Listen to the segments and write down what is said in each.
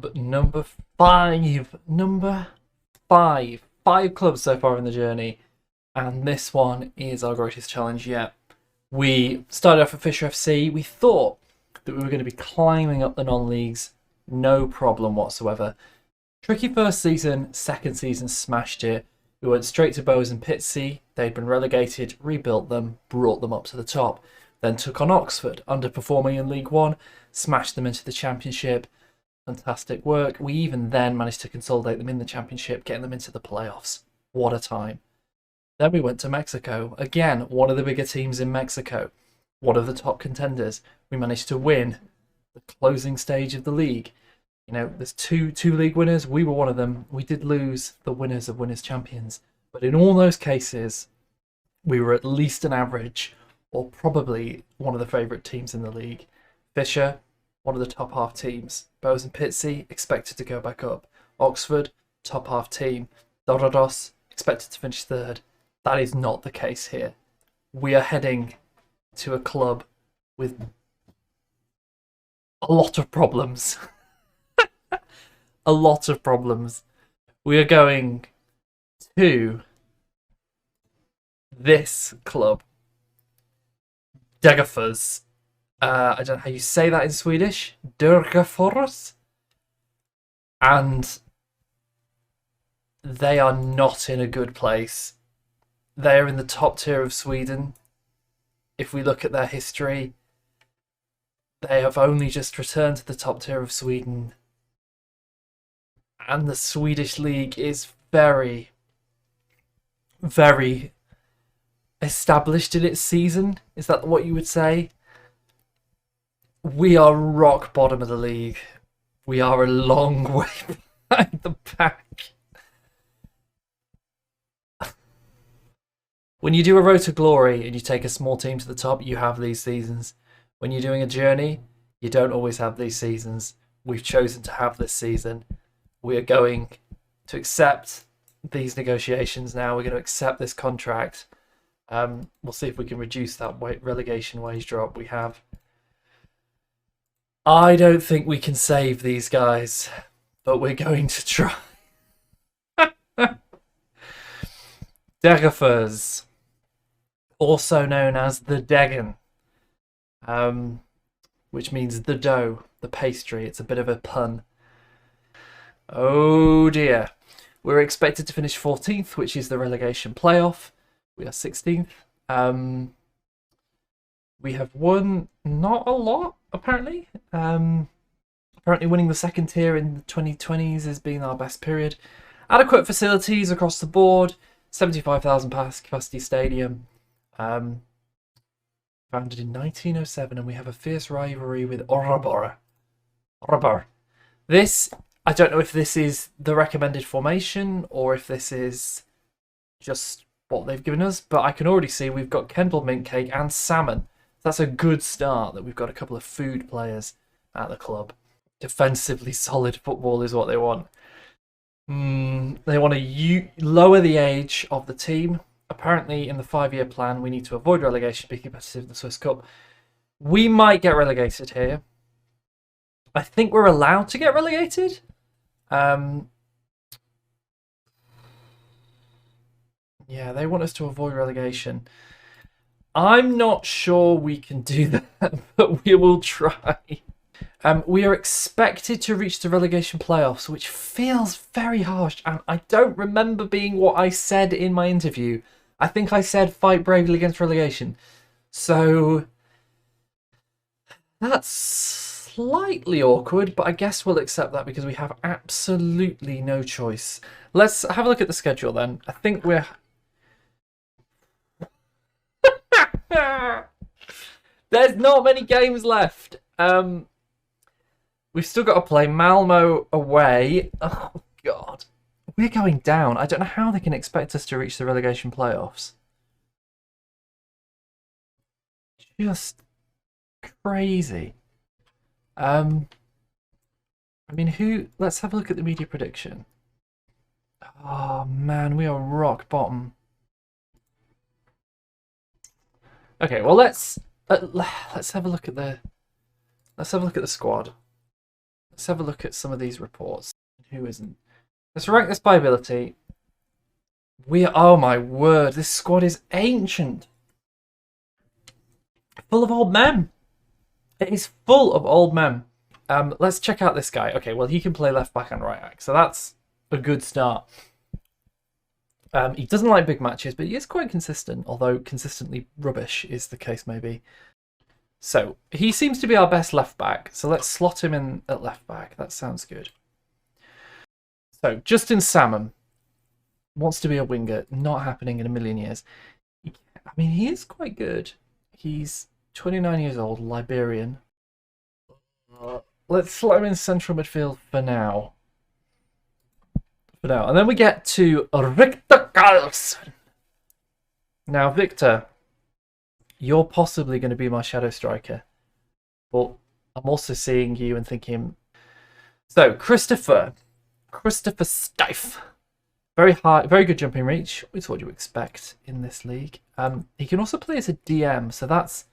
club number 5. Number 5. 5 clubs so far in the journey. And this one is our greatest challenge yet. We started off at Fisher FC. We thought that we were going to be climbing up the non-leagues. No problem whatsoever. Tricky first season, second season smashed it. We went straight to Bowes and Pitsea. They'd been relegated, rebuilt them, brought them up to the top. Then took on Oxford, underperforming in League One, smashed them into the Championship. Fantastic work. We even then managed to consolidate them in the Championship, getting them into the playoffs. What a time. Then we went to Mexico. Again, one of the bigger teams in Mexico. One of the top contenders. We managed to win the closing stage of the league. You know, there's two league winners. We were one of them. We did lose the winners of Winners' Champions. But in all those cases, we were at least an average, or probably one of the favourite teams in the league. Fisher, one of the top half teams. Bowes and Pitsea, expected to go back up. Oxford, top half team. Dorados, expected to finish third. That is not the case here. We are heading to a club with a lot of problems. A lot of problems. We are going to this club. Degerfors. I don't know how you say that in Swedish. Degerfors. And they are not in a good place. They are in the top tier of Sweden. If we look at their history, they have only just returned to the top tier of Sweden. And the Swedish league is very, very established in its season. Is that what you would say? We are rock bottom of the league. We are a long way behind the pack. When you do a road to glory and you take a small team to the top, you have these seasons. When you're doing a journey, you don't always have these seasons. We've chosen to have this season. We are going to accept these negotiations now. We're going to accept this contract. We'll see if we can reduce that relegation wage drop we have. I don't think we can save these guys, but we're going to try. Degerfors, also known as the Degen, which means the dough, the pastry. It's a bit of a pun. Oh dear. We're expected to finish 14th, which is the relegation playoff. We are 16th. We have won not a lot, apparently. Apparently winning the second tier in the 2020s has been our best period. Adequate facilities across the board. 75,000 capacity stadium. Founded in 1907, and we have a fierce rivalry with Orabor. This, I don't know if this is the recommended formation or if this is just what they've given us, but I can already see we've got Kendall mint cake and salmon. That's a good start that we've got a couple of food players at the club. Defensively solid football is what they want. They want to lower the age of the team. Apparently, in the 5-year plan, we need to avoid relegation, be competitive in the Swiss Cup. We might get relegated here. I think we're allowed to get relegated. Yeah, they want us to avoid relegation. I'm not sure we can do that, but we will try. We are expected to reach the relegation playoffs, which feels very harsh, and I don't remember being what I said in my interview. I think I said fight bravely against relegation. So that's slightly awkward, but I guess we'll accept that because we have absolutely no choice. Let's have a look at the schedule then. I think we're... There's not many games left. We've still got to play Malmo away. Oh, God. We're going down. I don't know how they can expect us to reach the relegation playoffs. Just crazy. I mean, who... Let's have a look at the media prediction. Oh, man, we are rock bottom. Okay, well, let's have a look at the... Let's have a look at the squad. Let's have a look at some of these reports. Who isn't? Let's rank this by ability. Oh my word, this squad is ancient. Full of old men. It is full of old men. Let's check out this guy. Okay, well, he can play left back and right back, so that's a good start. He doesn't like big matches, but he is quite consistent, although consistently rubbish is the case maybe. So, he seems to be our best left back, so let's slot him in at left back. That sounds good. So, Justin Salmon wants to be a winger. Not happening in a million years. I mean, he is quite good. He's 29 years old, Liberian. Let's slot him in central midfield for now. And then we get to Victor Carlson. Now, Victor, you're possibly going to be my shadow striker, but I'm also seeing you and thinking. So, Christopher Stife, very high, very good jumping reach. It's what you expect in this league. He can also play as a DM, so that's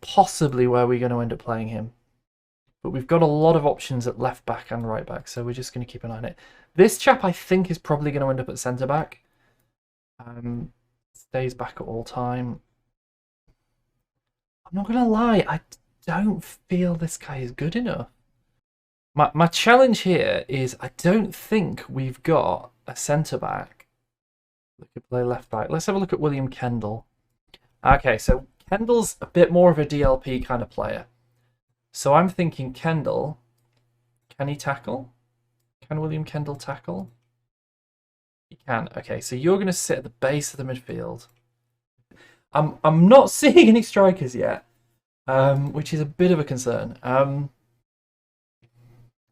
possibly where we're going to end up playing him. But we've got a lot of options at left back and right back, so we're just going to keep an eye on it. This chap, I think, is probably going to end up at centre back. Stays back at all time. I'm not going to lie, I don't feel this guy is good enough. My challenge here is I don't think we've got a centre back that could play left back. Let's have a look at William Kendall. Okay, so Kendall's a bit more of a DLP kind of player. So I'm thinking Kendall, can he tackle? Can William Kendall tackle? He can. Okay, so you're going to sit at the base of the midfield. I'm not seeing any strikers yet, which is a bit of a concern. I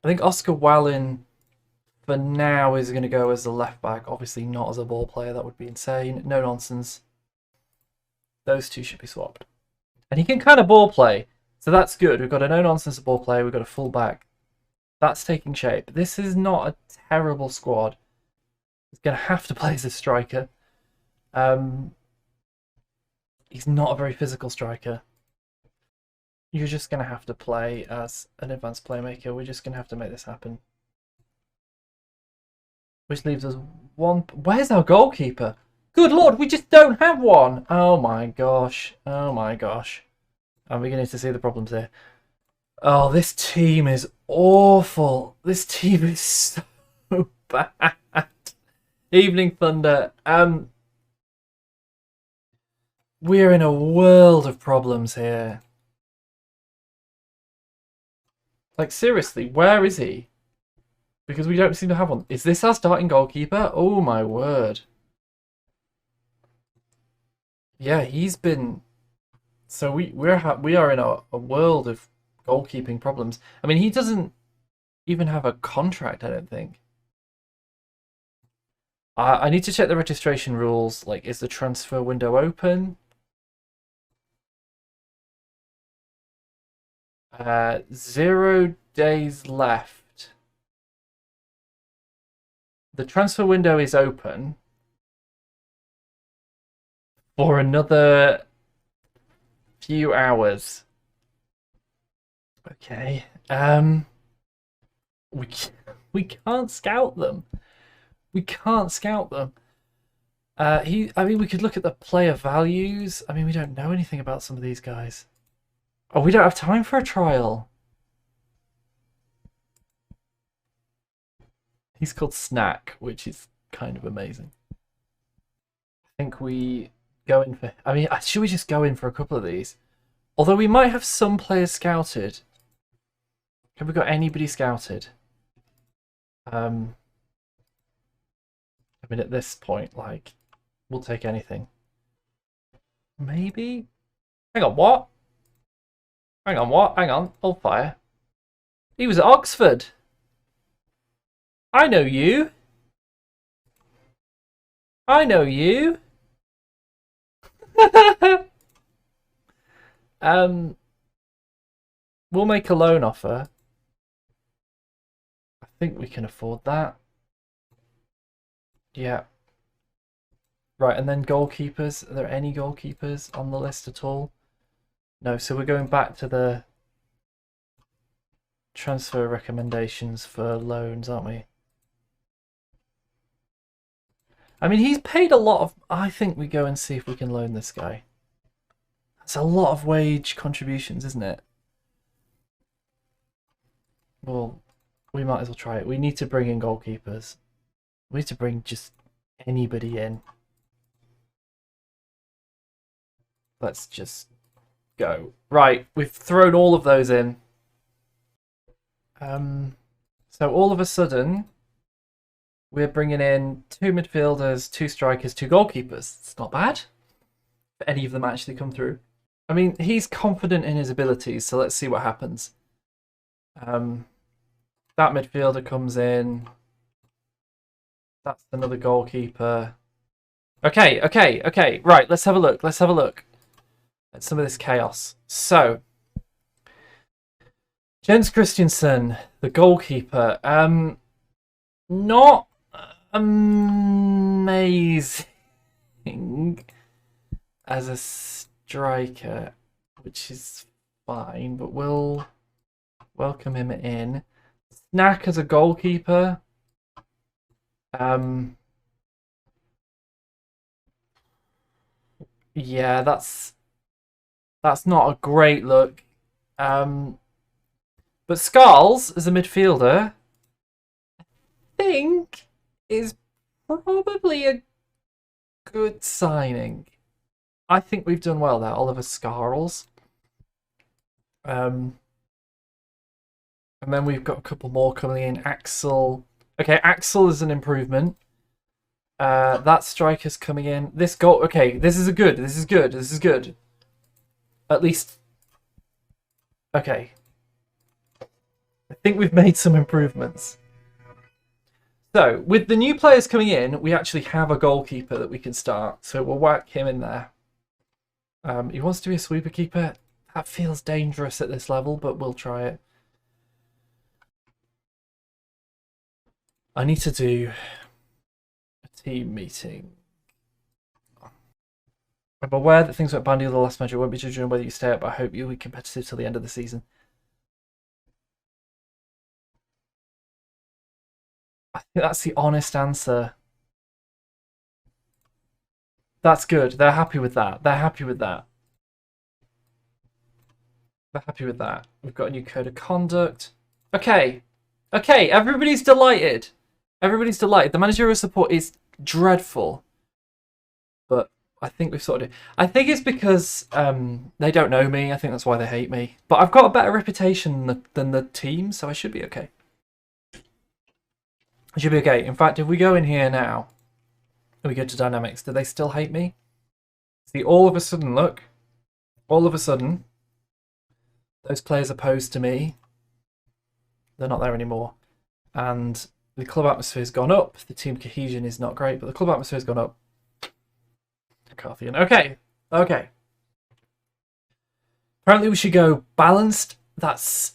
think Oscar Wallin, for now, is going to go as the left back. Obviously not as a ball player. That would be insane. No nonsense. Those two should be swapped. And he can kind of ball play. So that's good. We've got a no-nonsense ball player. We've got a full-back. That's taking shape. This is not a terrible squad. He's going to have to play as a striker. He's not a very physical striker. You're just going to have to play as an advanced playmaker. We're just going to have to make this happen. Which leaves us one... Where's our goalkeeper? Good Lord, we just don't have one. Oh my gosh. Oh my gosh. I'm beginning to see the problems here. Oh, this team is awful. This team is so bad. Evening Thunder. We're in a world of problems here. Like, seriously, where is he? Because we don't seem to have one. Is this our starting goalkeeper? Oh my word. Yeah, he's been... So we are in a world of goalkeeping problems. I mean, he doesn't even have a contract, I don't think. I need to check the registration rules. Like, is the transfer window open? 0 days left. The transfer window is open for another few hours. Okay. We can't scout them. We can't scout them. I mean, we could look at the player values. I mean, we don't know anything about some of these guys. Oh, we don't have time for a trial. He's called Snack, which is kind of amazing. I think we go in for... I mean, should we just go in for a couple of these? Although we might have some players scouted. Have we got anybody scouted? I mean, at this point, like, we'll take anything. Maybe? Hang on, what? Hang on, what? Hang on, hold fire. He was at Oxford. I know you. I know you. We'll make a loan offer. I think we can afford that. Yeah. Right, and then goalkeepers. Are there any goalkeepers on the list at all? No, so we're going back to the transfer recommendations for loans, aren't we? I mean, he's paid a lot of... I think we go and see if we can loan this guy. That's a lot of wage contributions, isn't it? Well, we might as well try it. We need to bring in goalkeepers. We need to bring just anybody in. Let's just go. Right, we've thrown all of those in. So all of a sudden, we're bringing in 2 midfielders, 2 strikers, 2 goalkeepers. It's not bad. If any of them actually come through. I mean, he's confident in his abilities, so let's see what happens. That midfielder comes in. That's another goalkeeper. Okay. Right, let's have a look. Let's have a look at some of this chaos. So, Jens Christiansen, the goalkeeper. Not amazing as a striker, which is fine, but we'll welcome him in. Snack as a goalkeeper. Yeah, that's not a great look. But Scarles as a midfielder, I think, is probably a good signing. I think we've done well there, Oliver Scarles. And then we've got a couple more coming in. Axel. Okay, Axel is an improvement. That striker's coming in. This goal. Okay, this is good. This is good. This is good. At least. Okay. I think we've made some improvements. So, with the new players coming in, we actually have a goalkeeper that we can start. So we'll whack him in there. He wants to be a sweeper keeper. That feels dangerous at this level, but we'll try it. I need to do a team meeting. I'm aware that things went badly with the last match. I won't be judging on whether you stay up, but I hope you'll be competitive till the end of the season. I think that's the honest answer. That's good. They're happy with that. They're happy with that. They're happy with that. We've got a new code of conduct. Okay. Okay, everybody's delighted. Everybody's delighted. The managerial support is dreadful. But I think we've sorted it. I think it's because they don't know me. I think that's why they hate me. But I've got a better reputation than the team, so I should be okay. I should be okay. In fact, if we go in here now, and we go to dynamics, do they still hate me? See, all of a sudden, look. All of a sudden, those players opposed to me, they're not there anymore. And the club atmosphere's gone up. The team cohesion is not great, but the club atmosphere's gone up. Carthian. Okay. Okay. Apparently we should go balanced. That's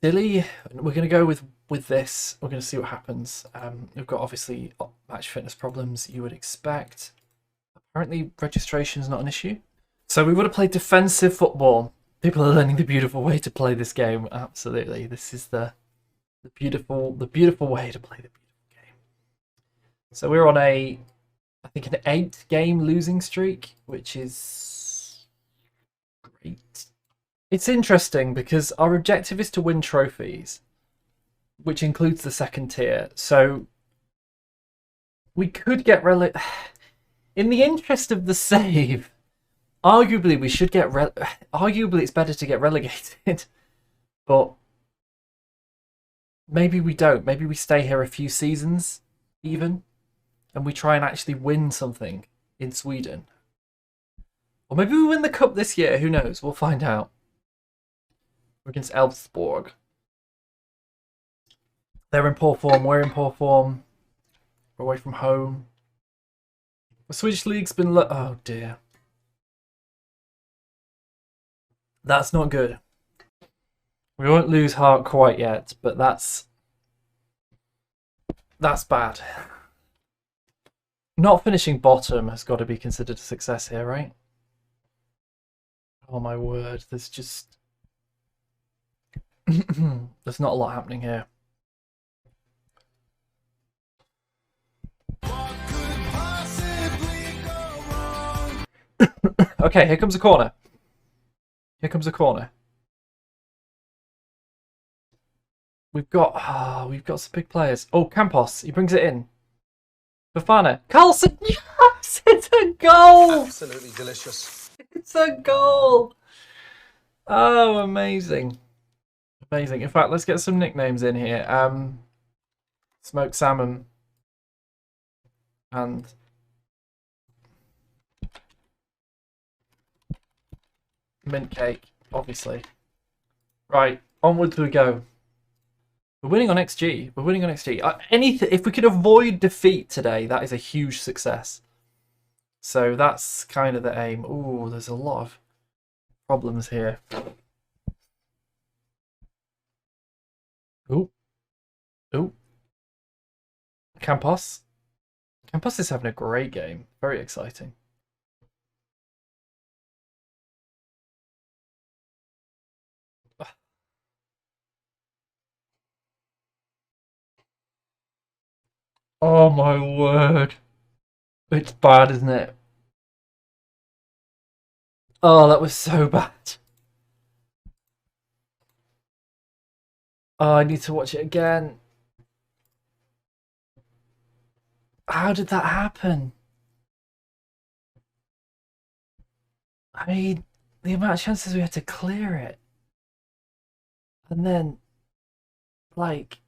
silly. We're going to go with this. We're going to see what happens. We've got obviously match fitness problems you would expect. Apparently registration is not an issue. So we would have played defensive football. People are learning the beautiful way to play this game. Absolutely. This is the beautiful way to play the beautiful game. So we're on I think an 8-game losing streak, which is great. It's interesting because our objective is to win trophies, which includes the second tier. So we could get in the interest of the save. Arguably, we should get arguably it's better to get relegated, but maybe we don't. Maybe we stay here a few seasons, even, and we try and actually win something in Sweden. Or maybe we win the cup this year. Who knows? We'll find out. We're against Elfsborg. They're in poor form. We're in poor form. We're away from home. The Swedish league's been oh dear. That's not good. We won't lose heart quite yet, but that's bad. Not finishing bottom has got to be considered a success here, right? Oh my word, there's just... There's not a lot happening here. Okay, here comes a corner. Here comes a corner. We've got some big players. Oh, Campos, he brings it in. Fofana, Carlson, yes, it's a goal. Absolutely delicious. It's a goal. Oh, amazing, amazing. In fact, let's get some nicknames in here. Smoked salmon and mint cake, obviously. Right, onwards we go. We're winning on XG. We're winning on XG. Anything, if we could avoid defeat today, that is a huge success. So that's kind of the aim. Ooh, there's a lot of problems here. Ooh. Ooh. Campos. Campos is having a great game. Very exciting. Oh my word. It's bad, isn't it? Oh, that was so bad. Oh, I need to watch it again. How did that happen? I mean, the amount of chances we had to clear it. And then, like,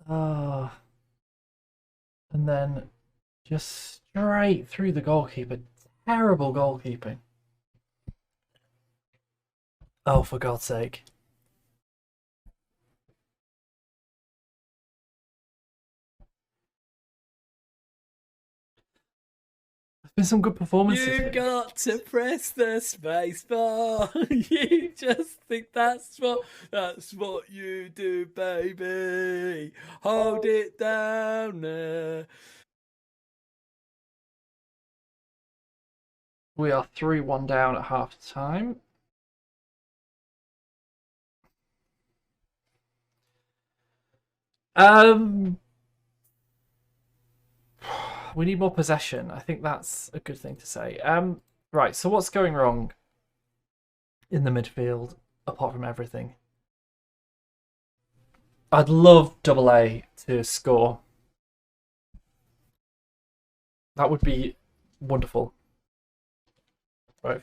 oh. And then just straight through the goalkeeper. Terrible goalkeeping. Oh, for God's sake. There's been some good performances. You got to press the space bar. You just think that's what you do, baby. Hold it down there. We are 3-1 down at half time. We need more possession. I think that's a good thing to say. Right, so what's going wrong in the midfield, apart from everything? I'd love AA to score. That would be wonderful. Right,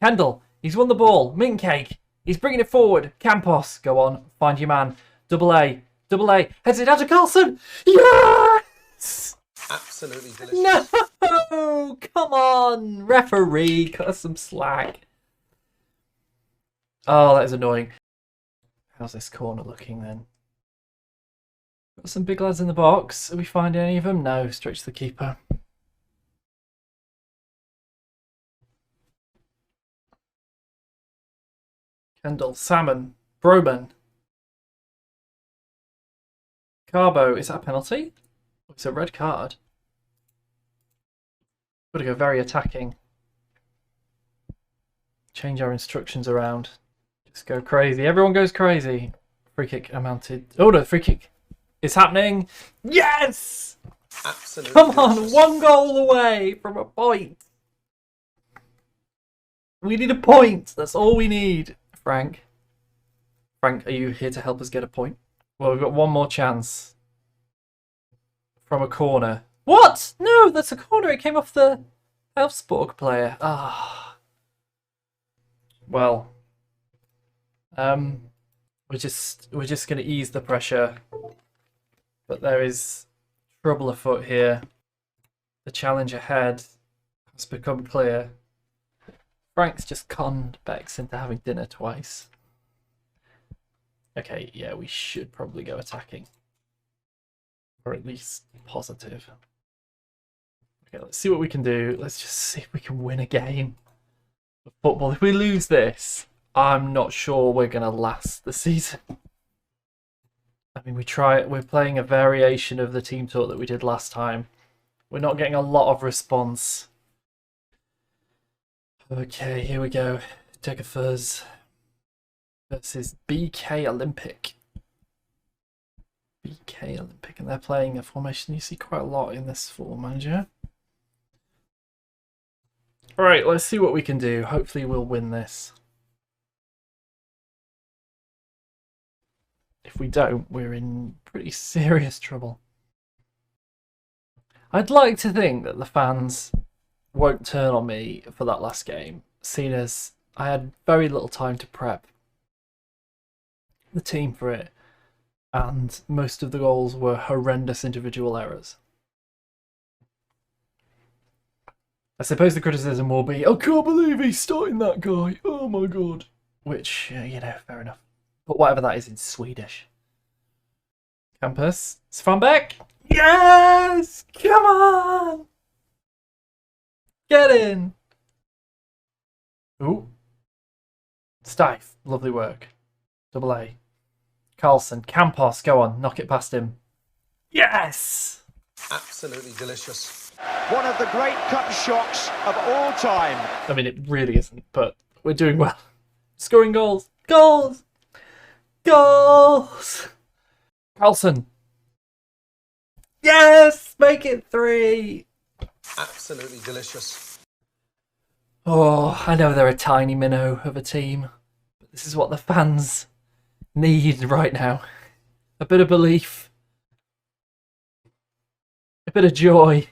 Kendall, he's won the ball. Mint cake, he's bringing it forward. Campos, go on, find your man. AA, heads it down to Carlson. Yes! Absolutely delicious. No! Come on, referee, cut us some slack. Oh, that is annoying. How's this corner looking then? Got some big lads in the box. Are we finding any of them? No, straight to the keeper. Kendall, Salmon, Broman. Carbo, is that a penalty? It's a red card. Got to go very attacking. Change our instructions around. Just go crazy. Everyone goes crazy. Free kick amounted. Oh no, free kick is happening. Yes! Absolutely. Come on, delicious. 1 goal away from a point. We need a point. That's all we need. Frank, are you here to help us get a point? Well, we've got one more chance. From a corner. What? No, that's a corner. It came off the Elfsborg player. Ah. Well. We're just gonna ease the pressure. But there is trouble afoot here. The challenge ahead has become clear. Frank's just conned Bex into having dinner twice. Okay, yeah, we should probably go attacking. Or at least positive. Okay, let's see what we can do. Let's just see if we can win a game of football. If we lose this, I'm not sure we're going to last the season. I mean, we're playing a variation of the team talk that we did last time. We're not getting a lot of response. Okay, here we go. Take a fuzz. versus BK Olympic. BK Olympic, and they're playing a formation you see quite a lot in this Football Manager. Alright, let's see what we can do. Hopefully we'll win this. If we don't, we're in pretty serious trouble. I'd like to think that the fans won't turn on me for that last game, seeing as I had very little time to prep the team for it, and most of the goals were horrendous individual errors. I suppose the criticism will be, I can't believe he's starting that guy, oh my god. Which, you know, fair enough. But whatever that is in Swedish. Campus, Svanbeck. Yes! Come on! Get in! Ooh. Stife, lovely work. Double A. Carlson, Campos, go on, knock it past him. Yes! Absolutely delicious. One of the great cup shocks of all time. I mean, it really isn't, but we're doing well. Scoring goals. Goals! Goals! Carlson. Yes! Make it 3! Absolutely delicious. Oh, I know they're a tiny minnow of a team, but this is what the fans need right now. A bit of belief. A bit of joy.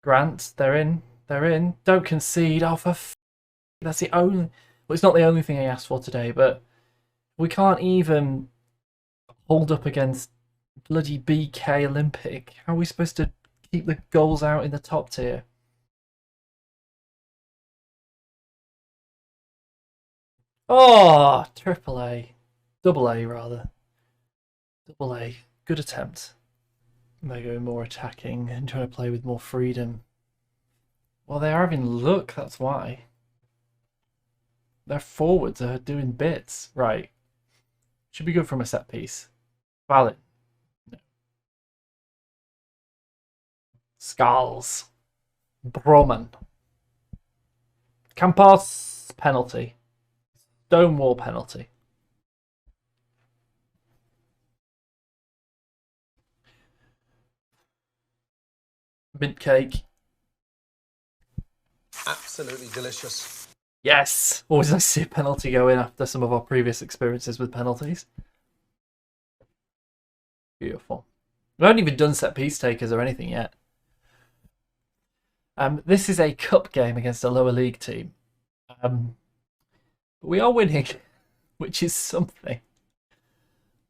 Grant, they're in. They're in. Don't concede. Oh, for that's the only... Well, it's not the only thing I asked for today, but we can't even hold up against bloody BK Olympic. How are we supposed to keep the goals out in the top tier? Oh, triple A. Double A, rather. Double A. Good attempt. They're going more attacking and trying to play with more freedom. Well, they are having luck, that's why. Their forwards are doing bits. Right. Should be good from a set piece. Valid. No. Skulls. Broman. Campos. Penalty. Stonewall penalty. Mint cake. Absolutely delicious. Yes! Always nice to see a penalty go in after some of our previous experiences with penalties. Beautiful. We haven't even done set piece takers or anything yet. This is a cup game against a lower league team. We are winning, which is something.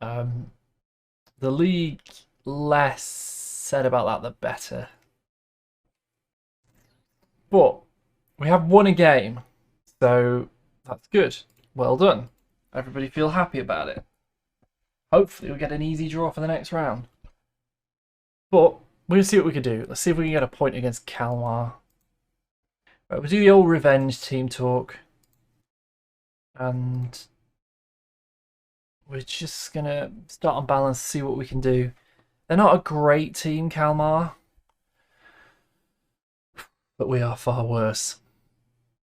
The league, less said about that, the better. But we have won a game, so that's good. Well done. Everybody feel happy about it. Hopefully we'll get an easy draw for the next round. But we'll see what we can do. Let's see if we can get a point against Kalmar. Right, we'll do the old revenge team talk. And we're just going to start on balance, see what we can do. They're not a great team, Kalmar. But we are far worse.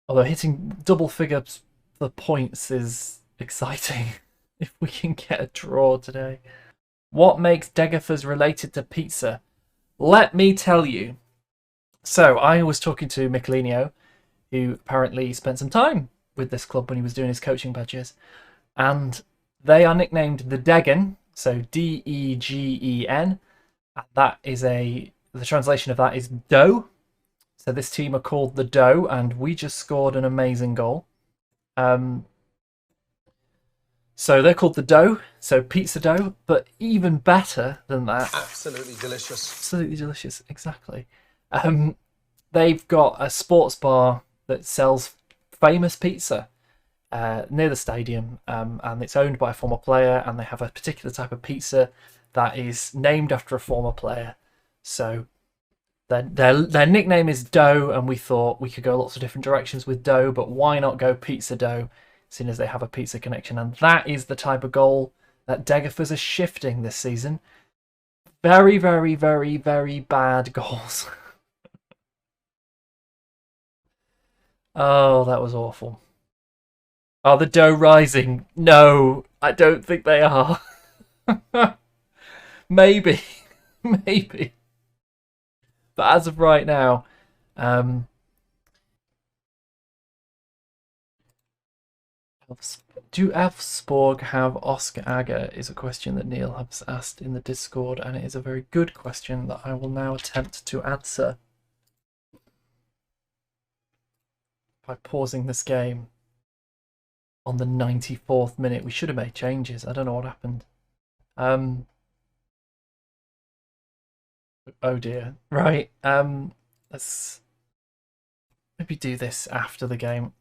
Although hitting double figures for points is exciting. If we can get a draw today. What makes Degerfors related to pizza? Let me tell you. So I was talking to Michelino, who apparently spent some time with this club when he was doing his coaching badges. And they are nicknamed the Degen, so D-E-G-E-N. And that is the translation of that is dough. So this team are called the Dough, and we just scored an amazing goal. So they're called the Dough, so pizza dough, but even better than that. Absolutely delicious. Absolutely delicious, exactly. They've got a sports bar that sells famous pizza near the stadium, and it's owned by a former player, and they have a particular type of pizza that is named after a former player. So their nickname is Dough, and we thought we could go lots of different directions with Dough, but why not go pizza dough, seeing as they have a pizza connection? And that is the type of goal that Degerfors are shifting this season. Very, very, very, very bad goals. Oh, that was awful. Are the dough rising? No, I don't think they are. Maybe. Maybe. But as of right now, do Elfsborg have Oscar Agger is a question that Neil has asked in the Discord, and it is a very good question that I will now attempt to answer by pausing this game on the 94th minute. We should have made changes. I don't know what happened. Oh dear. Right. Let's maybe do this after the game.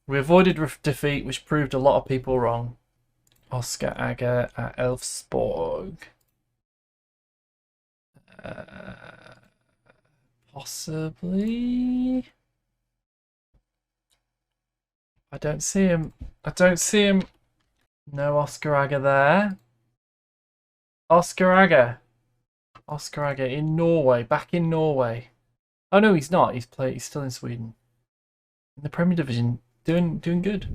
We avoided defeat, which proved a lot of people wrong. Oscar Agger at Elfsborg. Possibly. I don't see him. I don't see him. No Oscar Agger there. Oscar Agger. Oscar Agger in Norway. Back in Norway. Oh no, he's not. He's still in Sweden. In the Premier Division. Doing good.